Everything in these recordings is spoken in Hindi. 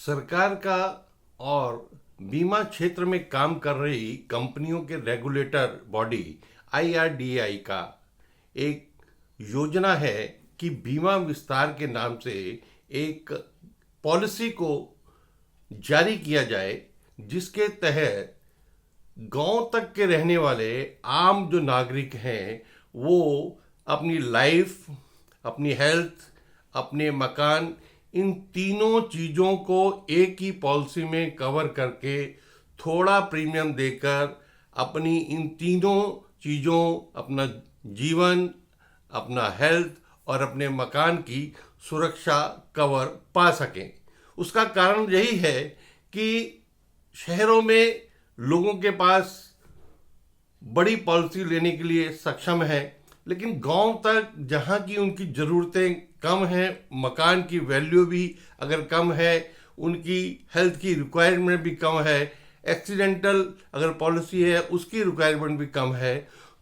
सरकार का और बीमा क्षेत्र में काम कर रही कंपनियों के रेगुलेटर बॉडी आईआरडीआई का एक योजना है कि बीमा विस्तार के नाम से एक पॉलिसी को जारी किया जाए, जिसके तहत गांव तक के रहने वाले आम जो नागरिक हैं वो अपनी लाइफ, अपनी हेल्थ, अपने मकान, इन तीनों चीज़ों को एक ही पॉलिसी में कवर करके थोड़ा प्रीमियम देकर अपनी इन तीनों चीज़ों, अपना जीवन, अपना हेल्थ और अपने मकान की सुरक्षा कवर पा सकें। उसका कारण यही है कि शहरों में लोगों के पास बड़ी पॉलिसी लेने के लिए सक्षम है, लेकिन गांव तक जहां की उनकी ज़रूरतें कम हैं, मकान की वैल्यू भी अगर कम है, उनकी हेल्थ की रिक्वायरमेंट भी कम है, एक्सीडेंटल अगर पॉलिसी है उसकी रिक्वायरमेंट भी कम है,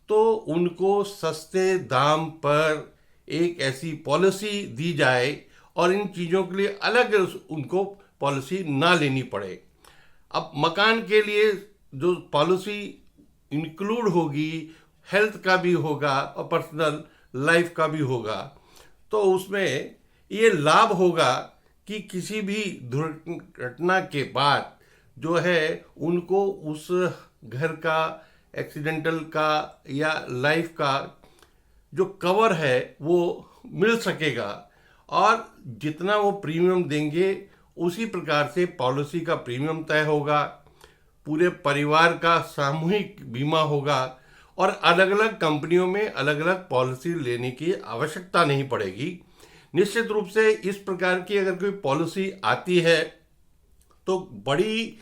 तो उनको सस्ते दाम पर एक ऐसी पॉलिसी दी जाए और इन चीज़ों के लिए अलग उनको पॉलिसी ना लेनी पड़े। अब मकान के लिए जो पॉलिसी इंक्लूड होगी, हेल्थ का भी होगा और पर्सनल लाइफ का भी होगा, तो उसमें ये लाभ होगा कि किसी भी दुर्घटना के बाद जो है उनको उस घर का, एक्सीडेंटल का या लाइफ का जो कवर है वो मिल सकेगा, और जितना वो प्रीमियम देंगे उसी प्रकार से पॉलिसी का प्रीमियम तय होगा। पूरे परिवार का सामूहिक बीमा होगा और अलग अलग कंपनियों में अलग अलग पॉलिसी लेने की आवश्यकता नहीं पड़ेगी। निश्चित रूप से इस प्रकार की अगर कोई पॉलिसी आती है तो बड़ी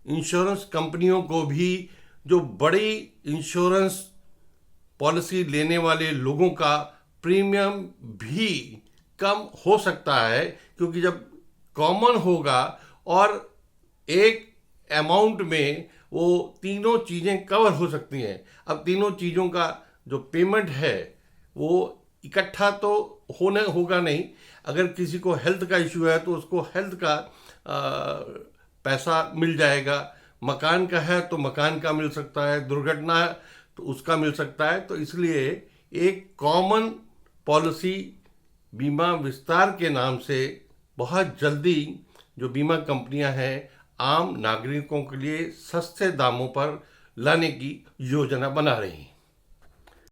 इंश्योरेंस कंपनियों को भी, जो बड़ी इंश्योरेंस पॉलिसी लेने वाले लोगों का प्रीमियम भी कम हो सकता है, क्योंकि जब कॉमन होगा और एक अमाउंट में वो तीनों चीज़ें कवर हो सकती हैं। अब तीनों चीज़ों का जो पेमेंट है वो इकट्ठा तो होगा नहीं। अगर किसी को हेल्थ का इश्यू है तो उसको हेल्थ का पैसा मिल जाएगा, मकान का है तो मकान का मिल सकता है, दुर्घटना है तो उसका मिल सकता है। तो इसलिए एक कॉमन पॉलिसी बीमा विस्तार के नाम से बहुत जल्दी जो बीमा कंपनियां हैं आम नागरिकों के लिए सस्ते दामों पर लाने की योजना बना रही हैं।